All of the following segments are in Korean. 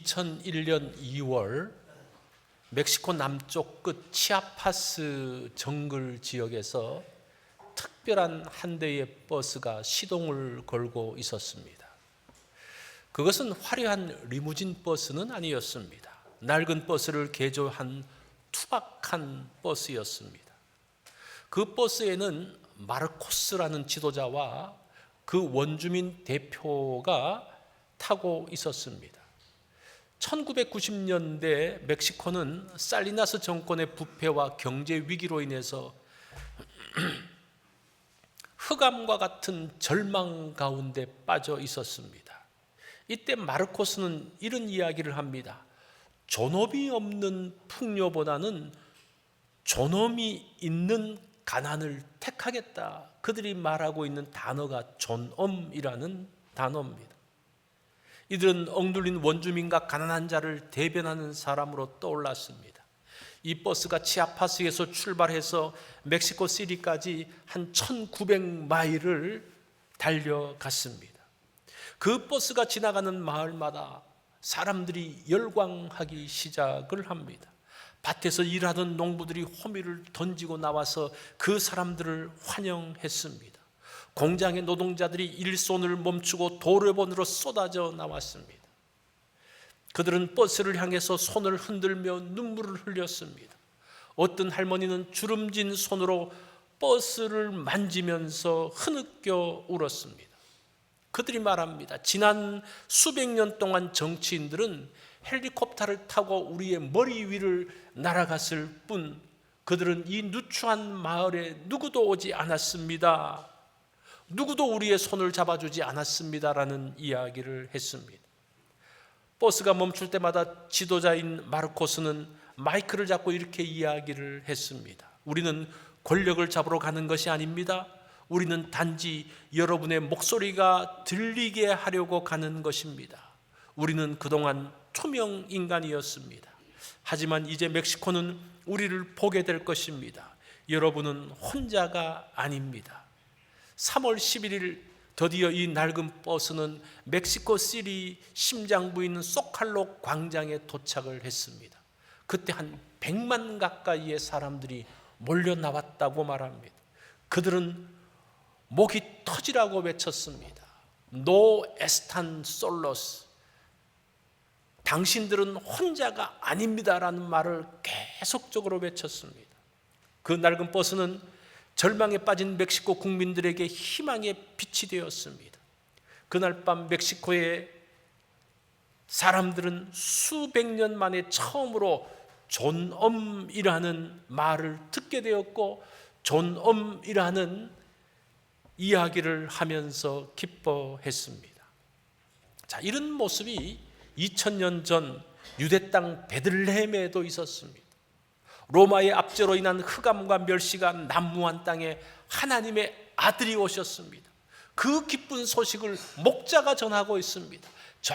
2001년 2월 멕시코 남쪽 끝 치아파스 정글 지역에서 특별한 한 대의 버스가 시동을 걸고 있었습니다. 그것은 화려한 리무진 버스는 아니었습니다. 낡은 버스를 개조한 투박한 버스였습니다. 그 버스에는 마르코스라는 지도자와 그 원주민 대표가 타고 있었습니다. 1990년대 멕시코는 살리나스 정권의 부패와 경제 위기로 인해서 흑암과 같은 절망 가운데 빠져 있었습니다. 이때 마르코스는 이런 이야기를 합니다. 존엄이 없는 풍요보다는 존엄이 있는 가난을 택하겠다. 그들이 말하고 있는 단어가 존엄이라는 단어입니다. 이들은 억눌린 원주민과 가난한 자를 대변하는 사람으로 떠올랐습니다. 이 버스가 치아파스에서 출발해서 멕시코 시티까지 한 1900마일을 달려갔습니다. 그 버스가 지나가는 마을마다 사람들이 열광하기 시작을 합니다. 밭에서 일하던 농부들이 호미를 던지고 나와서 그 사람들을 환영했습니다. 공장의 노동자들이 일손을 멈추고 도로변으로 쏟아져 나왔습니다. 그들은 버스를 향해서 손을 흔들며 눈물을 흘렸습니다. 어떤 할머니는 주름진 손으로 버스를 만지면서 흐느껴 울었습니다. 그들이 말합니다. 지난 수백 년 동안 정치인들은 헬리콥터를 타고 우리의 머리 위를 날아갔을 뿐 그들은 이 누추한 마을에 누구도 오지 않았습니다. 누구도 우리의 손을 잡아주지 않았습니다라는 이야기를 했습니다. 버스가 멈출 때마다 지도자인 마르코스는 마이크를 잡고 이렇게 이야기를 했습니다. 우리는 권력을 잡으러 가는 것이 아닙니다. 우리는 단지 여러분의 목소리가 들리게 하려고 가는 것입니다. 우리는 그동안 투명 인간이었습니다. 하지만 이제 멕시코는 우리를 보게 될 것입니다. 여러분은 혼자가 아닙니다. 3월 11일 드디어 이 낡은 버스는 멕시코 시티 심장부인 소칼로 광장에 도착을 했습니다. 그때 한 100만 가까이의 사람들이 몰려 나왔다고 말합니다. 그들은 목이 터지라고 외쳤습니다. No están solos. 당신들은 혼자가 아닙니다라는 말을 계속적으로 외쳤습니다. 그 낡은 버스는 절망에 빠진 멕시코 국민들에게 희망의 빛이 되었습니다. 그날 밤 멕시코의 사람들은 수백 년 만에 처음으로 존엄이라는 말을 듣게 되었고 존엄이라는 이야기를 하면서 기뻐했습니다. 자, 이런 모습이 2000년 전 유대 땅 베들레헴에도 있었습니다. 로마의 압제로 인한 흑암과 멸시가 난무한 땅에 하나님의 아들이 오셨습니다. 그 기쁜 소식을 목자가 전하고 있습니다. 저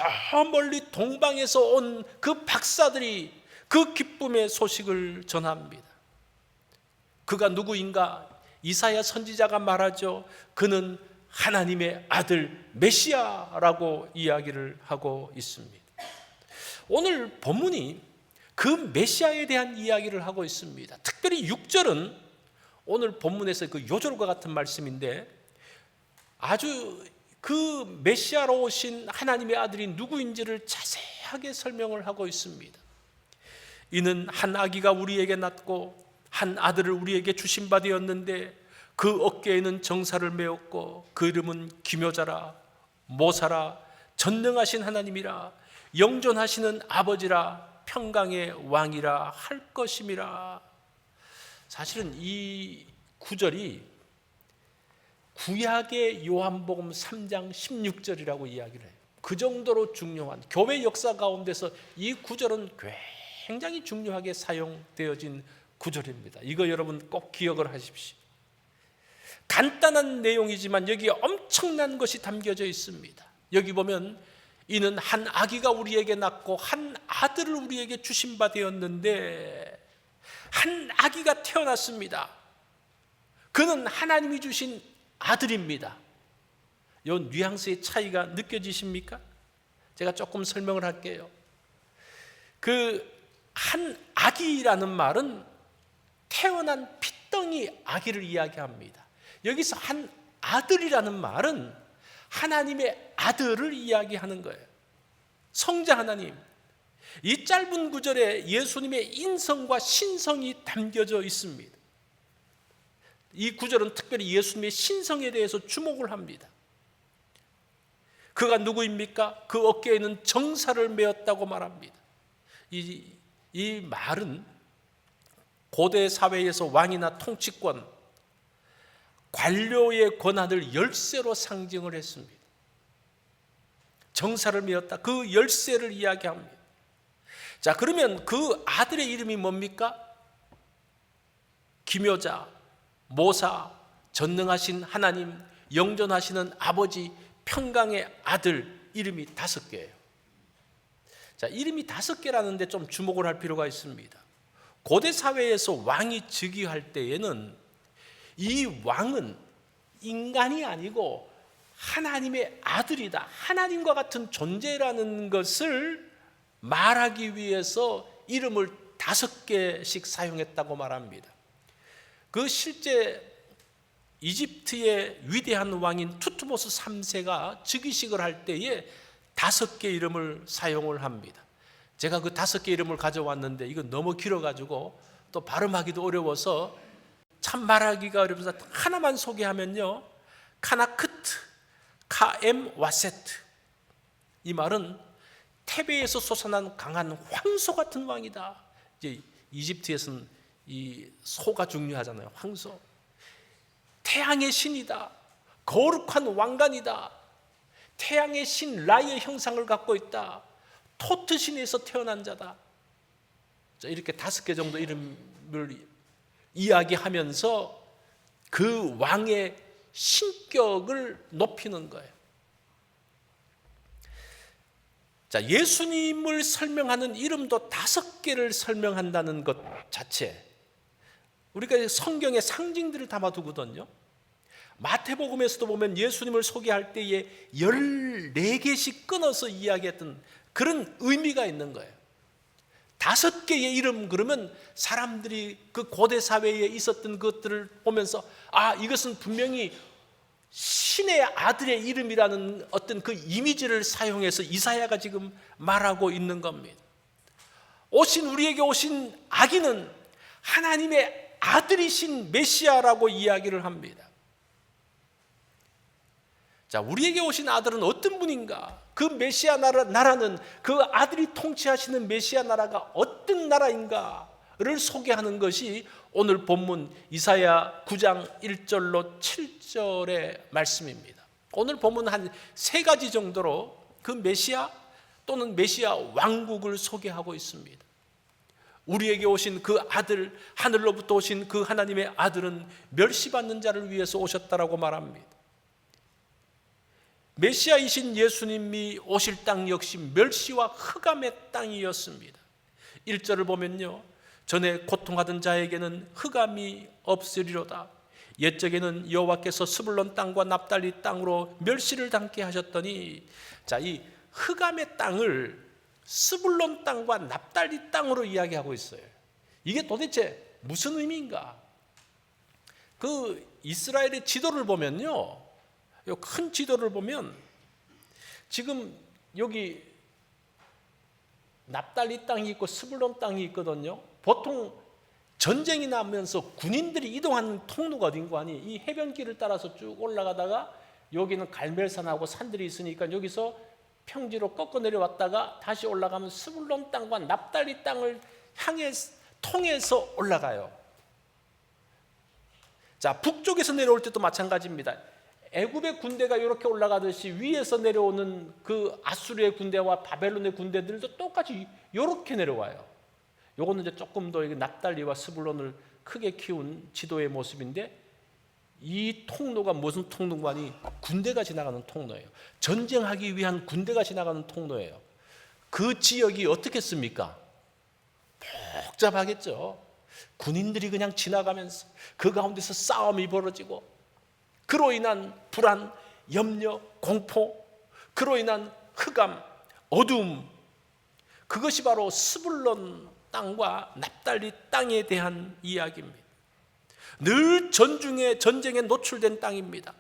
멀리 동방에서 온 그 박사들이 그 기쁨의 소식을 전합니다. 그가 누구인가? 이사야 선지자가 말하죠. 그는 하나님의 아들 메시아라고 이야기를 하고 있습니다. 오늘 본문이 그 메시아에 대한 이야기를 하고 있습니다. 특별히 6절은 오늘 본문에서 그 요절과 같은 말씀인데 아주 그 메시아로 오신 하나님의 아들이 누구인지를 자세하게 설명을 하고 있습니다. 이는 한 아기가 우리에게 낳고 한 아들을 우리에게 주신 바 되었는데 그 어깨에는 정사를 메었고 그 이름은 기묘자라 모사라 전능하신 하나님이라 영존하시는 아버지라 평강의 왕이라 할 것임이라. 사실은 이 구절이 구약의 요한복음 3장 16절이라고 이야기를 해요. 그 정도로 중요한 교회 역사 가운데서 이 구절은 굉장히 중요하게 사용되어진 구절입니다. 이거 여러분 꼭 기억을 하십시오. 간단한 내용이지만 여기에 엄청난 것이 담겨져 있습니다. 여기 보면 이는 한 아기가 우리에게 낳고 한 아들을 우리에게 주신 바 되었는데 한 아기가 태어났습니다. 그는 하나님이 주신 아들입니다. 이 뉘앙스의 차이가 느껴지십니까? 제가 조금 설명을 할게요. 그 한 아기라는 말은 태어난 핏덩이 아기를 이야기합니다. 여기서 한 아들이라는 말은 하나님의 아들을 이야기하는 거예요. 성자 하나님. 이 짧은 구절에 예수님의 인성과 신성이 담겨져 있습니다. 이 구절은 특별히 예수님의 신성에 대해서 주목을 합니다. 그가 누구입니까? 그 어깨에는 정사를 메었다고 말합니다. 이 말은 고대 사회에서 왕이나 통치권, 관료의 권한을 열쇠로 상징을 했습니다. 정사를 메었다. 그 열쇠를 이야기합니다. 자, 그러면 그 아들의 이름이 뭡니까? 기묘자, 모사, 전능하신 하나님, 영존하시는 아버지, 평강의 아들, 이름이 5개예요. 자, 이름이 5개라는데 좀 주목을 할 필요가 있습니다. 고대 사회에서 왕이 즉위할 때에는 이 왕은 인간이 아니고 하나님의 아들이다, 하나님과 같은 존재라는 것을 말하기 위해서 이름을 5개씩 사용했다고 말합니다. 그 실제 이집트의 위대한 왕인 투트모스 3세가 즉위식을 할 때에 5개 이름을 사용을 합니다. 제가 그 5개 이름을 가져왔는데 이건 너무 길어가지고 또 발음하기도 어려워서 참 말하기가 어려워서 하나만 소개하면요, 카나크트, 카엠 와세트. 이 말은 테베에서 솟아난 강한 황소 같은 왕이다. 이제 이집트에서는 이 소가 중요하잖아요. 황소. 태양의 신이다. 거룩한 왕관이다. 태양의 신 라의 형상을 갖고 있다. 토트 신에서 태어난 자다. 자, 이렇게 5개 정도 이름을 이야기하면서 그 왕의 신격을 높이는 거예요. 자, 예수님을 설명하는 이름도 5개를 설명한다는 것 자체, 우리가 성경의 상징들을 담아두거든요. 마태복음에서도 보면 예수님을 소개할 때에 14개씩 끊어서 이야기했던 그런 의미가 있는 거예요. 5개의 이름, 그러면 사람들이 그 고대 사회에 있었던 것들을 보면서 아, 이것은 분명히 신의 아들의 이름이라는 어떤 그 이미지를 사용해서 이사야가 지금 말하고 있는 겁니다. 우리에게 오신 아기는 하나님의 아들이신 메시아라고 이야기를 합니다. 자, 우리에게 오신 아들은 어떤 분인가? 그 메시아 나라는, 그 아들이 통치하시는 메시아 나라가 어떤 나라인가를 소개하는 것이 오늘 본문 이사야 9장 1절로 7절의 말씀입니다. 오늘 본문 한 3가지 정도로 그 메시아 또는 메시아 왕국을 소개하고 있습니다. 우리에게 오신 그 아들, 하늘로부터 오신 그 하나님의 아들은 멸시받는 자를 위해서 오셨다라고 말합니다. 메시아이신 예수님이 오실 땅 역시 멸시와 흑암의 땅이었습니다. 1절을 보면요, 전에 고통하던 자에게는 흑암이 없으리로다. 옛적에는 여호와께서 스불론 땅과 납달리 땅으로 멸시를 당케 하셨더니, 자, 이 흑암의 땅을 스불론 땅과 납달리 땅으로 이야기하고 있어요. 이게 도대체 무슨 의미인가? 그 이스라엘의 지도를 보면요, 큰 지도를 보면 지금 여기 납달리 땅이 있고 스불론 땅이 있거든요. 보통 전쟁이 나면서 군인들이 이동하는 통로가 어딘가 하니 이 해변길을 따라서 쭉 올라가다가 여기는 갈멜산하고 산들이 있으니까 여기서 평지로 꺾어 내려왔다가 다시 올라가면 스불론 땅과 납달리 땅을 향해 통해서 올라가요. 자, 북쪽에서 내려올 때도 마찬가지입니다. 애굽의 군대가 이렇게 올라가듯이 위에서 내려오는 그 아수르의 군대와 바벨론의 군대들도 똑같이 이렇게 내려와요. 요거는 이제 조금 더 납달리와 스불론을 크게 키운 지도의 모습인데, 이 통로가 무슨 통로가 아니 군대가 지나가는 통로예요. 전쟁하기 위한 군대가 지나가는 통로예요. 그 지역이 어떻겠습니까? 복잡하겠죠. 군인들이 그냥 지나가면서 그 가운데서 싸움이 벌어지고, 그로 인한 불안, 염려, 공포, 그로 인한 흑암, 어두움, 그것이 바로 스불론 땅과 납달리 땅에 대한 이야기입니다. 늘 전쟁에 노출된 땅입니다.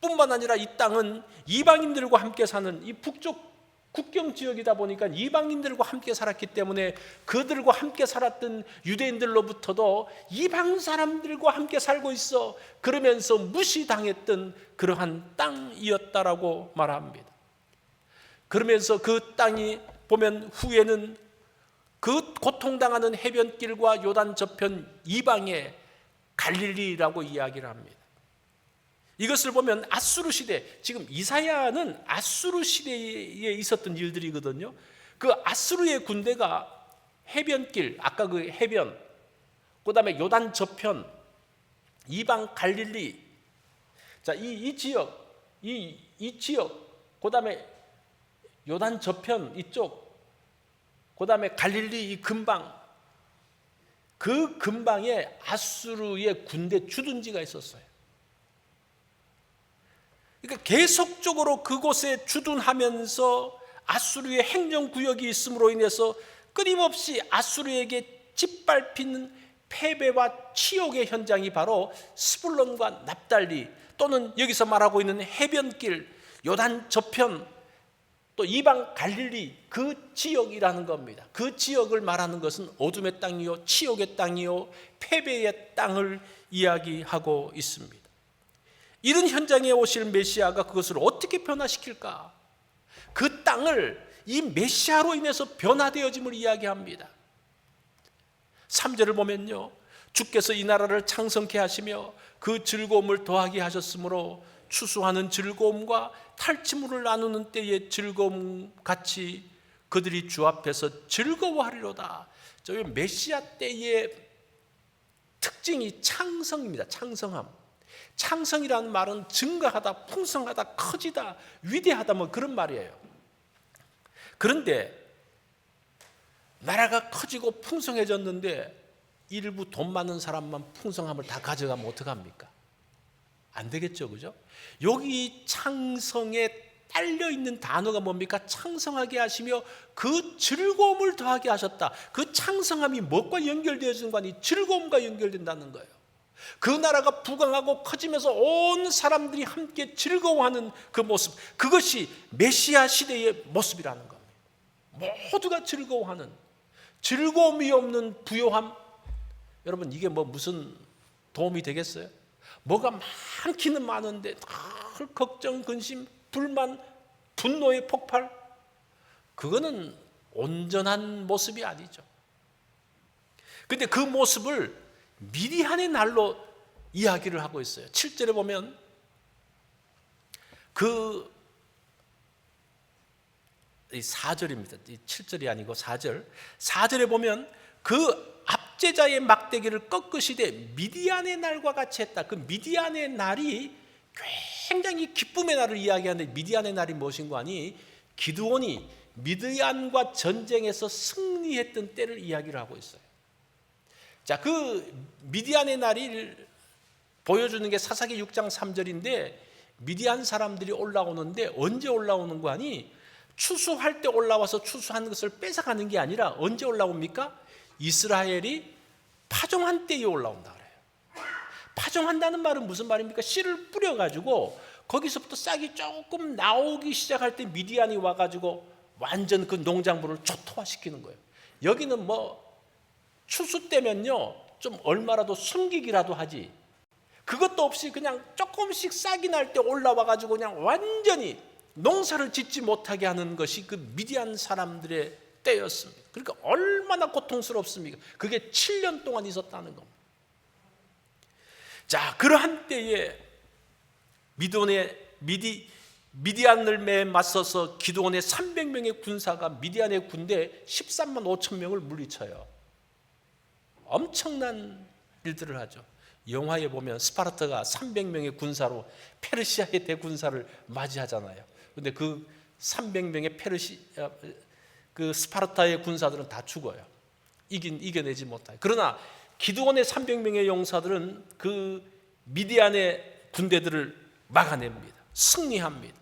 뿐만 아니라 이 땅은 이방인들과 함께 사는 이 북쪽 국경 지역이다 보니까 이방인들과 함께 살았기 때문에 그들과 함께 살았던 유대인들로부터도 이방 사람들과 함께 살고 있어 그러면서 무시당했던 그러한 땅이었다라고 말합니다. 그러면서 그 땅이 보면 후에는 그 고통당하는 해변길과 요단 저편 이방의 갈릴리라고 이야기를 합니다. 이것을 보면 아수르 시대, 지금 이사야는 아수르 시대에 있었던 일들이거든요. 그 아수르의 군대가 해변길, 아까 그 해변, 그 다음에 요단 저편, 이방 갈릴리, 자, 이 지역, 이 지역, 그 다음에 요단 저편 이쪽, 그 다음에 갈릴리 이 근방, 그 근방에 아수르의 군대 주둔지가 있었어요. 그러니까 계속적으로 그곳에 주둔하면서 아수르의 행정구역이 있음으로 인해서 끊임없이 아수르에게 짓밟히는 패배와 치욕의 현장이 바로 스불론과 납달리 또는 여기서 말하고 있는 해변길, 요단 저편, 또 이방 갈릴리 그 지역이라는 겁니다. 그 지역을 말하는 것은 어둠의 땅이요, 치욕의 땅이요, 패배의 땅을 이야기하고 있습니다. 이런 현장에 오실 메시아가 그것을 어떻게 변화시킬까? 그 땅을 이 메시아로 인해서 변화되어짐을 이야기합니다. 3절을 보면요, 주께서 이 나라를 창성케 하시며 그 즐거움을 더하게 하셨으므로 추수하는 즐거움과 탈취물을 나누는 때의 즐거움 같이 그들이 주 앞에서 즐거워하리로다. 저희 메시아 때의 특징이 창성입니다. 창성함. 창성이라는 말은 증가하다, 풍성하다, 커지다, 위대하다 뭐 그런 말이에요. 그런데 나라가 커지고 풍성해졌는데 일부 돈 많은 사람만 풍성함을 다 가져가면 어떡합니까? 안 되겠죠, 그죠? 여기 창성에 딸려 있는 단어가 뭡니까? 창성하게 하시며 그 즐거움을 더하게 하셨다. 그 창성함이 무엇과 연결되어지는 거 아니? 즐거움과 연결된다는 거예요. 그 나라가 부강하고 커지면서 온 사람들이 함께 즐거워하는 그 모습, 그것이 메시아 시대의 모습이라는 겁니다. 모두가 즐거워하는, 즐거움이 없는 부요함. 여러분, 이게 뭐 무슨 도움이 되겠어요? 뭐가 많기는 많은데 늘 걱정, 근심, 불만, 분노의 폭발, 그거는 온전한 모습이 아니죠. 그런데 그 모습을 미디안의 날로 이야기를 하고 있어요. 7절에 보면 그 4절입니다. 7절이 아니고 4절. 4절에 보면 그 압제자의 막대기를 꺾으시되 미디안의 날과 같이 했다. 그 미디안의 날이 굉장히 기쁨의 날을 이야기하는데 미디안의 날이 무엇인가 하니 기드온이 미디안과 전쟁에서 승리했던 때를 이야기를 하고 있어요. 자, 그 미디안의 날을 보여주는 게 사사기 6장 3절인데 미디안 사람들이 올라오는데 언제 오는 거 아니? 추수할 때 올라와서 추수한 것을 뺏어가는 게 아니라 언제 올라옵니까? 이스라엘이 파종한 때에 올라온다 그래요. 파종한다는 말은 무슨 말입니까? 씨를 뿌려가지고 거기서부터 싹이 조금 나오기 시작할 때 미디안이 와가지고 완전 그 농작물을 초토화시키는 거예요. 여기는 뭐 추수 때면요 좀 얼마라도 숨기기라도 하지, 그것도 없이 그냥 조금씩 싹이 날 때 올라와가지고 그냥 완전히 농사를 짓지 못하게 하는 것이 그 미디안 사람들의 때였습니다. 그러니까 얼마나 고통스럽습니까? 그게 7년 동안 있었다는 겁니다. 자, 그러한 때에 미디안을 맞서서 기드온의 300명의 군사가 미디안의 군대 13만 5천 명을 물리쳐요. 엄청난 일들을 하죠. 영화에 보면 스파르타가 300명의 군사로 페르시아의 대군사를 맞이하잖아요. 그런데 그 300명의 그 스파르타의 군사들은 다 죽어요. 이겨내지 못해요. 그러나 기드온의 300명의 용사들은 그 미디안의 군대들을 막아냅니다. 승리합니다.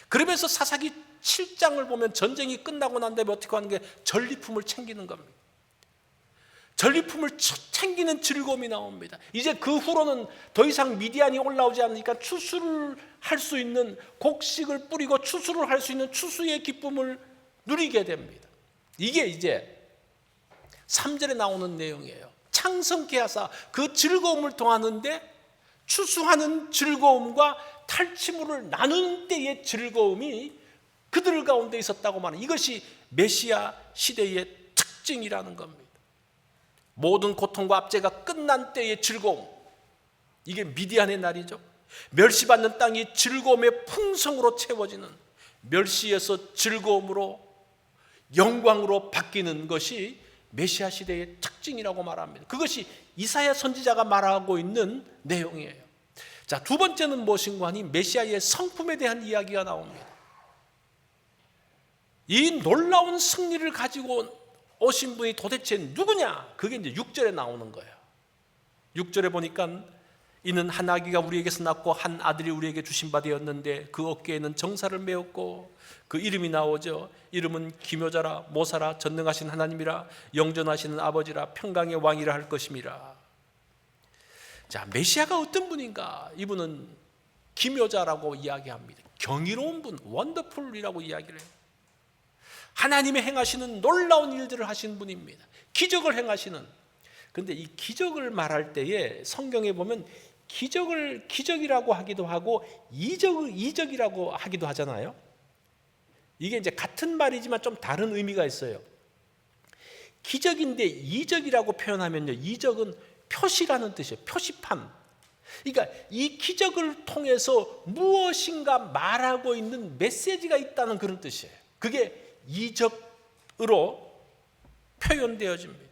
그러면서 사사기 7장을 보면 전쟁이 끝나고 난 다음에 어떻게 하는 게 전리품을 챙기는 겁니다. 전리품을 챙기는 즐거움이 나옵니다. 이제 그 후로는 더 이상 미디안이 올라오지 않으니까 추수를 할 수 있는, 곡식을 뿌리고 추수를 할 수 있는 추수의 기쁨을 누리게 됩니다. 이게 이제 3절에 나오는 내용이에요. 창성케 하사 그 즐거움을 더하는데, 추수하는 즐거움과 탈취물을 나누는 때의 즐거움이 그들 가운데 있었다고 말하는, 이것이 메시아 시대의 특징이라는 겁니다. 모든 고통과 압제가 끝난 때의 즐거움, 이게 미디안의 날이죠. 멸시받는 땅이 즐거움의 풍성으로 채워지는, 멸시에서 즐거움으로 영광으로 바뀌는 것이 메시아 시대의 특징이라고 말합니다. 그것이 이사야 선지자가 말하고 있는 내용이에요. 자, 두 번째는 무엇인가 하니 메시아의 성품에 대한 이야기가 나옵니다. 이 놀라운 승리를 가지고 오신 분이 도대체 누구냐? 그게 이제 6절에 나오는 거예요. 6절에 보니까 이는 한 아기가 우리에게서 낳고 한 아들이 우리에게 주신 바 되었는데 그 어깨에는 정사를 메었고, 그 이름이 나오죠. 이름은 기묘자라, 모사라, 전능하신 하나님이라, 영존하시는 아버지라, 평강의 왕이라 할 것임이라. 자, 메시아가 어떤 분인가? 이분은 기묘자라고 이야기합니다. 경이로운 분, 원더풀이라고 이야기를 해요. 하나님의 행하시는 놀라운 일들을 하신 분입니다. 기적을 행하시는. 그런데 이 기적을 말할 때에 성경에 보면 기적을 기적이라고 하기도 하고 이적이라고 하기도 하잖아요. 이게 이제 같은 말이지만 좀 다른 의미가 있어요. 기적인데 이적이라고 표현하면요, 이적은 표시라는 뜻이에요. 표시판. 그러니까 이 기적을 통해서 무엇인가 말하고 있는 메시지가 있다는 그런 뜻이에요. 그게 이적으로 표현되어집니다.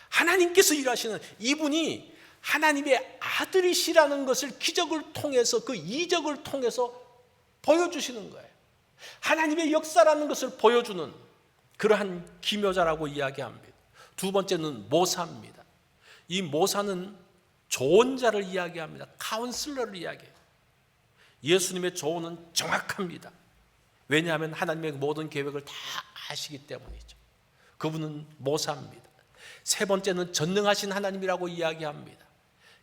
하나님께서 일하시는, 이분이 하나님의 아들이시라는 것을 기적을 통해서, 그 이적을 통해서 보여주시는 거예요. 하나님의 역사라는 것을 보여주는 그러한 기묘자라고 이야기합니다. 두 번째는 모사입니다. 이 모사는 조언자를 이야기합니다. 카운슬러를 이야기해요. 예수님의 조언은 정확합니다. 왜냐하면 하나님의 모든 계획을 다 아시기 때문이죠. 그분은 모사입니다. 세 번째는 전능하신 하나님이라고 이야기합니다.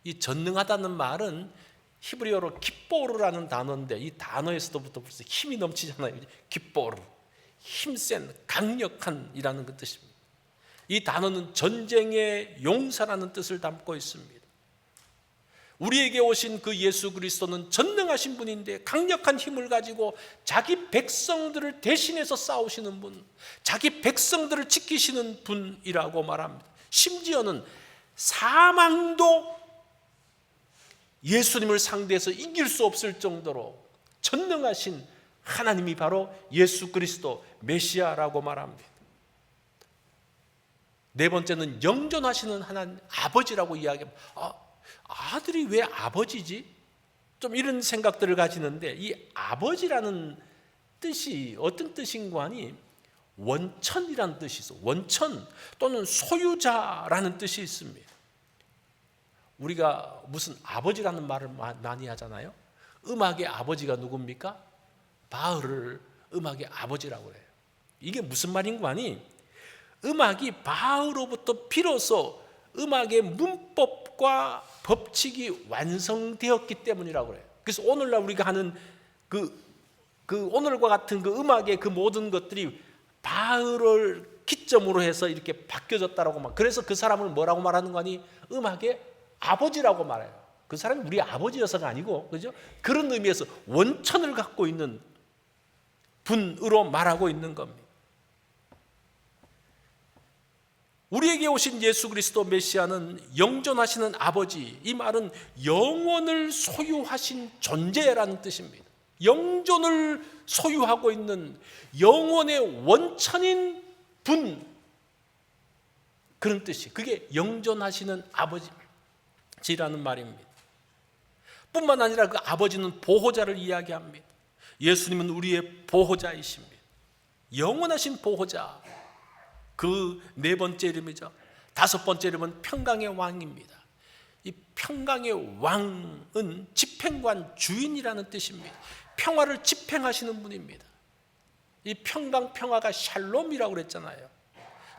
이 전능하다는 말은 히브리어로 기뽀르라는 단어인데, 이 단어에서부터 벌써 힘이 넘치잖아요. 기뽀르, 힘센, 강력한 이라는 그 뜻입니다. 이 단어는 전쟁의 용사라는 뜻을 담고 있습니다. 우리에게 오신 그 예수 그리스도는 전능하신 분인데 강력한 힘을 가지고 자기 백성들을 대신해서 싸우시는 분, 자기 백성들을 지키시는 분이라고 말합니다. 심지어는 사망도 예수님을 상대해서 이길 수 없을 정도로 전능하신 하나님이 바로 예수 그리스도 메시아라고 말합니다. 네 번째는 영존하시는 하나님, 아버지라고 이야기합니다. 아들이 왜 아버지지? 좀 이런 생각들을 가지는데, 이 아버지라는 뜻이 어떤 뜻인가 하니 원천이라는 뜻이 있어. 원천 또는 소유자라는 뜻이 있습니다. 우리가 무슨 아버지라는 말을 많이 하잖아요. 음악의 아버지가 누굽니까? 바흐를 음악의 아버지라고 해요. 이게 무슨 말인가 하니 음악이 바흐로부터 비로소 음악의 문법과 법칙이 완성되었기 때문이라고 해요. 그래서 오늘날 우리가 하는 그 오늘과 같은 그 음악의 그 모든 것들이 바흐를 기점으로 해서 이렇게 바뀌어졌다라고 막, 그래서 그 사람을 뭐라고 말하는 거니? 음악의 아버지라고 말해요. 그 사람이 우리 아버지여서가 아니고, 그죠? 그런 의미에서 원천을 갖고 있는 분으로 말하고 있는 겁니다. 우리에게 오신 예수 그리스도 메시아는 영존하시는 아버지, 이 말은 영원을 소유하신 존재라는 뜻입니다. 영존을 소유하고 있는 영원의 원천인 분, 그런 뜻이, 그게 영존하시는 아버지라는 말입니다. 뿐만 아니라 그 아버지는 보호자를 이야기합니다. 예수님은 우리의 보호자이십니다. 영원하신 보호자, 그 네 번째 이름이죠. 다섯 번째 이름은 평강의 왕입니다. 이 평강의 왕은 집행관, 주인이라는 뜻입니다. 평화를 집행하시는 분입니다. 이 평강 평화가 샬롬이라고 그랬잖아요.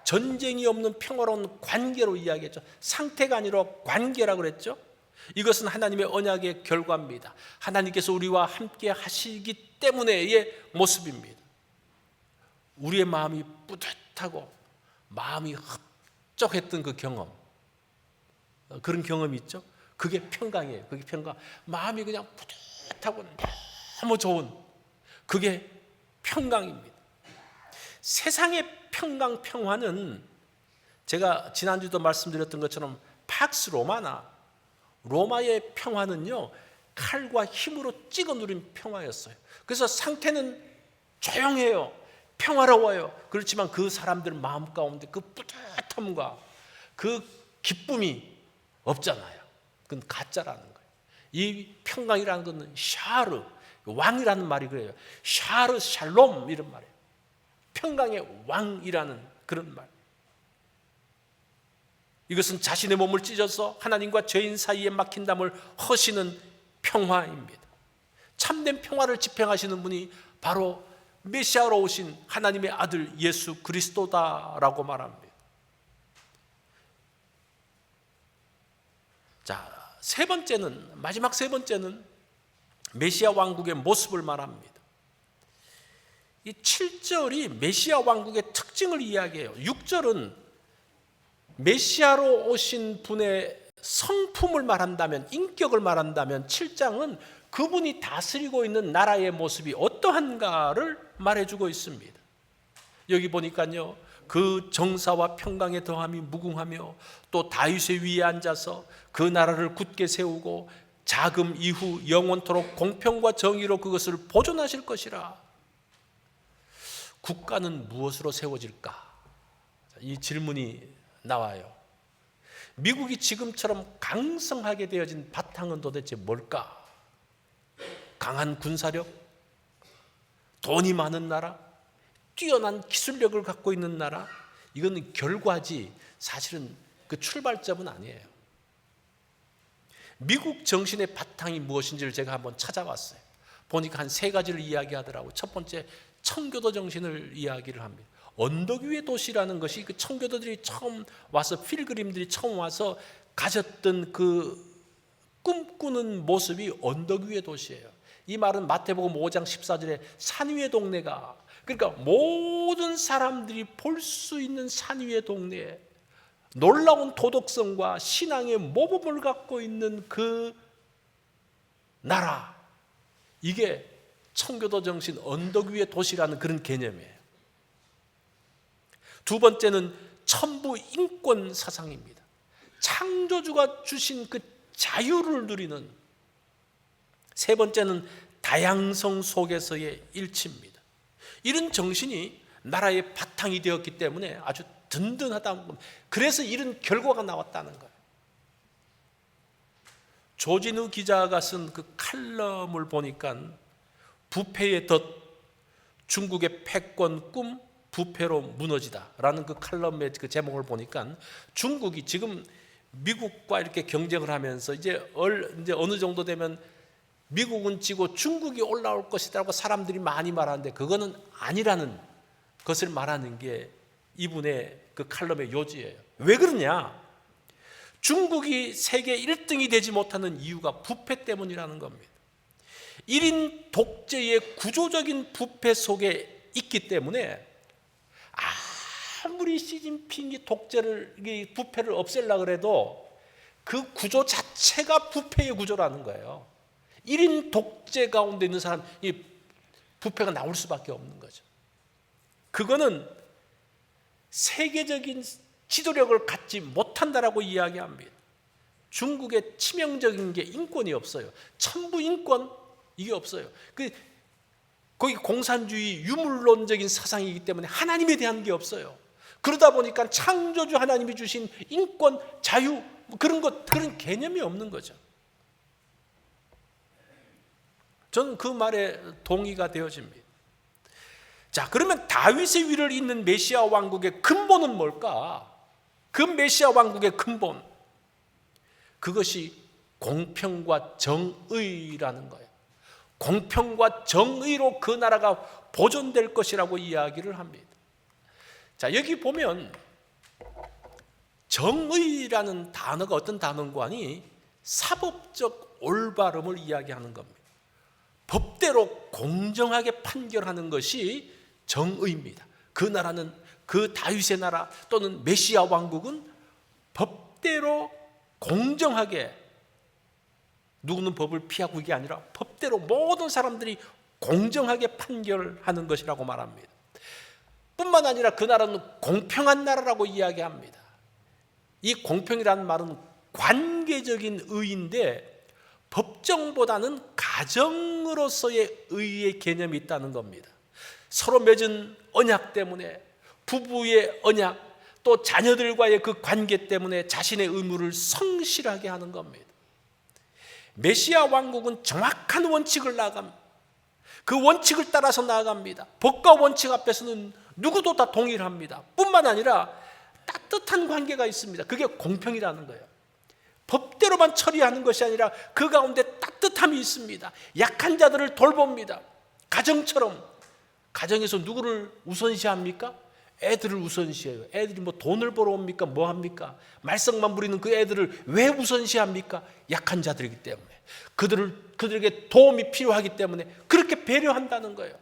전쟁이 없는 평화로운 관계로 이야기했죠. 상태가 아니라 관계라고 그랬죠. 이것은 하나님의 언약의 결과입니다. 하나님께서 우리와 함께 하시기 때문에의 모습입니다. 우리의 마음이 뿌듯하고 마음이 흡족했던 그 경험, 그런 경험이 있죠. 그게 평강이에요. 그게 평강. 마음이 그냥 뿌듯하고 너무 좋은, 그게 평강입니다. 세상의 평강 평화는 제가 지난주도 말씀드렸던 것처럼 팍스 로마나 로마의 평화는요, 칼과 힘으로 찍어 누린 평화였어요. 그래서 상태는 조용해요. 평화로워요. 그렇지만 그 사람들 마음 가운데 그 뿌듯함과 그 기쁨이 없잖아요. 그건 가짜라는 거예요. 이 평강이라는 것은 샤르, 왕이라는 말이 그래요. 샤르 샬롬 이런 말이에요. 평강의 왕이라는 그런 말. 이것은 자신의 몸을 찢어서 하나님과 죄인 사이에 막힌 담을 허시는 평화입니다. 참된 평화를 집행하시는 분이 바로 메시아로 오신 하나님의 아들 예수 그리스도다라고 말합니다. 자, 세 번째는, 마지막 세 번째는 메시아 왕국의 모습을 말합니다. 이 7절이 메시아 왕국의 특징을 이야기해요. 6절은 메시아로 오신 분의 성품을 말한다면, 인격을 말한다면 7장은 그분이 다스리고 있는 나라의 모습이 어떠한가를 말해주고 있습니다. 여기 보니까요, 그 정사와 평강의 더함이 무궁하며 또 다윗의 위에 앉아서 그 나라를 굳게 세우고 자금 이후 영원토록 공평과 정의로 그것을 보존하실 것이라. 국가는 무엇으로 세워질까? 이 질문이 나와요. 미국이 지금처럼 강성하게 되어진 바탕은 도대체 뭘까? 강한 군사력, 돈이 많은 나라, 뛰어난 기술력을 갖고 있는 나라, 이건 결과지 사실은 그 출발점은 아니에요. 미국 정신의 바탕이 무엇인지를 제가 한번 찾아봤어요. 보니까 한 세 가지를 이야기하더라고요. 첫 번째, 청교도 정신을 이야기를 합니다. 언덕 위의 도시라는 것이 그 청교도들이 처음 와서, 필그림들이 처음 와서 가졌던 그 꿈꾸는 모습이 언덕 위의 도시예요. 이 말은 마태복음 5장 14절에 산 위의 동네가, 그러니까 모든 사람들이 볼 수 있는 산 위의 동네에 놀라운 도덕성과 신앙의 모범을 갖고 있는 그 나라, 이게 청교도 정신 언덕 위의 도시라는 그런 개념이에요. 두 번째는 천부 인권 사상입니다. 창조주가 주신 그 자유를 누리는. 세 번째는 다양성 속에서의 일치입니다. 이런 정신이 나라의 바탕이 되었기 때문에 아주 든든하다. 그래서 이런 결과가 나왔다는 거예요. 조진우 기자가 쓴 그 칼럼을 보니까 부패의 덫, 중국의 패권 꿈, 부패로 무너지다라는 그 칼럼의 그 제목을 보니까 중국이 지금 미국과 이렇게 경쟁을 하면서 이제 어느 정도 되면 미국은 지고 중국이 올라올 것이라고 사람들이 많이 말하는데 그거는 아니라는 것을 말하는 게 이분의 그 칼럼의 요지예요. 왜 그러냐? 중국이 세계 1등이 되지 못하는 이유가 부패 때문이라는 겁니다. 1인 독재의 구조적인 부패 속에 있기 때문에 아무리 시진핑이 부패를 없애려고 해도 그 구조 자체가 부패의 구조라는 거예요. 1인 독재 가운데 있는 사람, 이 부패가 나올 수밖에 없는 거죠. 그거는 세계적인 지도력을 갖지 못한다라고 이야기합니다. 중국의 치명적인 게 인권이 없어요. 천부 인권, 이게 없어요. 거기 공산주의 유물론적인 사상이기 때문에 하나님에 대한 게 없어요. 그러다 보니까 창조주 하나님이 주신 인권, 자유, 그런 개념이 없는 거죠. 저는 그 말에 동의가 되어집니다. 자, 그러면 다윗의 위를 잇는 메시아 왕국의 근본은 뭘까? 그 메시아 왕국의 근본, 그것이 공평과 정의라는 거예요. 공평과 정의로 그 나라가 보존될 것이라고 이야기를 합니다. 자, 여기 보면 정의라는 단어가 어떤 단어인가니 사법적 올바름을 이야기하는 겁니다. 법대로 공정하게 판결하는 것이 정의입니다. 그 나라는, 그 다윗의 나라 또는 메시아 왕국은 법대로 공정하게, 누구는 법을 피하고 이게 아니라 법대로 모든 사람들이 공정하게 판결하는 것이라고 말합니다. 뿐만 아니라 그 나라는 공평한 나라라고 이야기합니다. 이 공평이라는 말은 관계적인 의인데 법정보다는 가정으로서의 의의 개념이 있다는 겁니다. 서로 맺은 언약 때문에, 부부의 언약, 또 자녀들과의 그 관계 때문에 자신의 의무를 성실하게 하는 겁니다. 메시아 왕국은 정확한 원칙을 나아갑니다. 그 원칙을 따라서 나아갑니다. 법과 원칙 앞에서는 누구도 다 동일합니다. 뿐만 아니라 따뜻한 관계가 있습니다. 그게 공평이라는 거예요. 법대로만 처리하는 것이 아니라 그 가운데 따뜻함이 있습니다. 약한 자들을 돌봅니다. 가정처럼. 가정에서 누구를 우선시합니까? 애들을 우선시해요. 애들이 뭐 돈을 벌어 옵니까? 뭐 합니까? 말썽만 부리는 그 애들을 왜 우선시합니까? 약한 자들이기 때문에, 그들에게 도움이 필요하기 때문에 그렇게 배려한다는 거예요.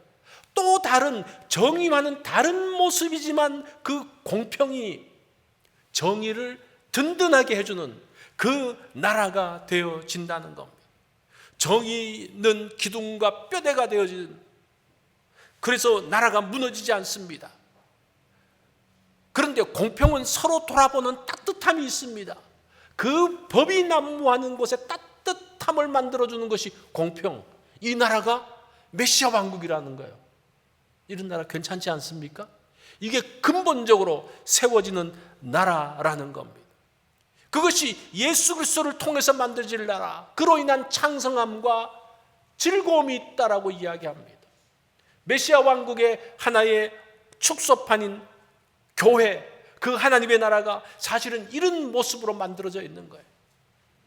또 다른, 정의와는 다른 모습이지만 그 공평이 정의를 든든하게 해주는 그 나라가 되어진다는 겁니다. 정의는 기둥과 뼈대가 되어진, 그래서 나라가 무너지지 않습니다. 그런데 공평은 서로 돌아보는 따뜻함이 있습니다. 그 법이 난무하는 곳에 따뜻함을 만들어주는 것이 공평. 이 나라가 메시아 왕국이라는 거예요. 이런 나라 괜찮지 않습니까? 이게 근본적으로 세워지는 나라라는 겁니다. 그것이 예수 그리스도를 통해서 만들어질 나라, 그로 인한 창성함과 즐거움이 있다라고 이야기합니다. 메시아 왕국의 하나의 축소판인 교회, 그 하나님의 나라가 사실은 이런 모습으로 만들어져 있는 거예요.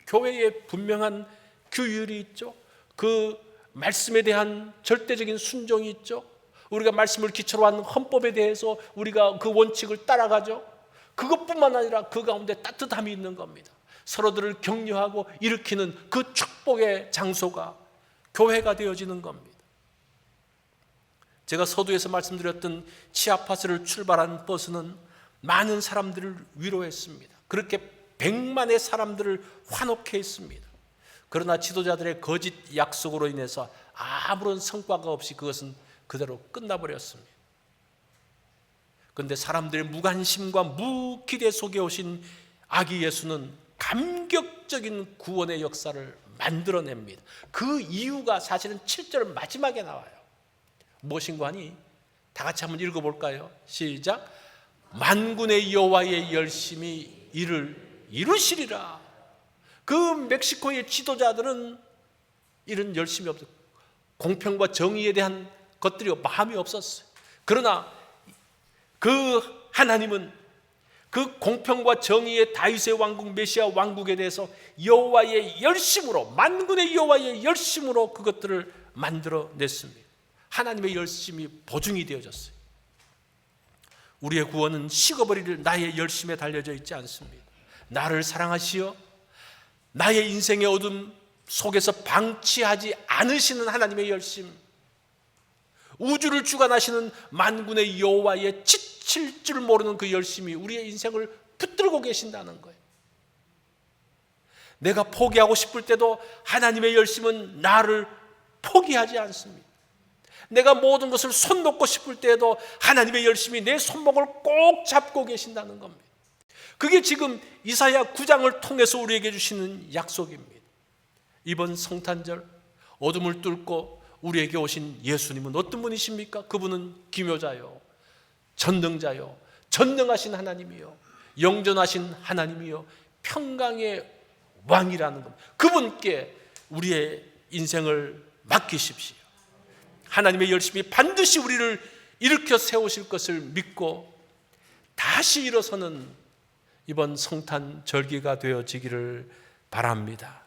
교회에 분명한 규율이 있죠. 그 말씀에 대한 절대적인 순종이 있죠. 우리가 말씀을 기초로 한 헌법에 대해서 우리가 그 원칙을 따라가죠. 그것뿐만 아니라 그 가운데 따뜻함이 있는 겁니다. 서로들을 격려하고 일으키는 그 축복의 장소가 교회가 되어지는 겁니다. 제가 서두에서 말씀드렸던 치아파스를 출발한 버스는 많은 사람들을 위로했습니다. 그렇게 100만의 사람들을 환호케 했습니다. 그러나 지도자들의 거짓 약속으로 인해서 아무런 성과가 없이 그것은 그대로 끝나버렸습니다. 그런데 사람들의 무관심과 무기대 속에 오신 아기 예수는 감격적인 구원의 역사를 만들어냅니다. 그 이유가 사실은 7절 마지막에 나와요. 무엇인가 하니 다 같이 한번 읽어볼까요? 시작. 만군의 여호와의 열심히 이를 이루시리라. 그 멕시코의 지도자들은 이런 열심이 없었어요. 공평과 정의에 대한 것들이 마음이 없었어요. 그러나 그 하나님은 그 공평과 정의의 다윗의 왕국, 메시아 왕국에 대해서 여호와의 열심으로, 만군의 여호와의 열심으로 그것들을 만들어냈습니다. 하나님의 열심이 보증이 되어졌어요. 우리의 구원은 식어버릴 나의 열심에 달려져 있지 않습니다. 나를 사랑하시어 나의 인생의 어둠 속에서 방치하지 않으시는 하나님의 열심, 우주를 주관하시는 만군의 여호와의 지칠 줄 모르는 그 열심이 우리의 인생을 붙들고 계신다는 거예요. 내가 포기하고 싶을 때도 하나님의 열심은 나를 포기하지 않습니다. 내가 모든 것을 손 놓고 싶을 때에도 하나님의 열심이 내 손목을 꼭 잡고 계신다는 겁니다. 그게 지금 이사야 9장을 통해서 우리에게 주시는 약속입니다. 이번 성탄절 어둠을 뚫고 우리에게 오신 예수님은 어떤 분이십니까? 그분은 기묘자요, 전능자요, 전능하신 하나님이요, 영존하신 하나님이요, 평강의 왕이라는 것, 그분께 우리의 인생을 맡기십시오. 하나님의 열심이 반드시 우리를 일으켜 세우실 것을 믿고 다시 일어서는 이번 성탄 절기가 되어지기를 바랍니다.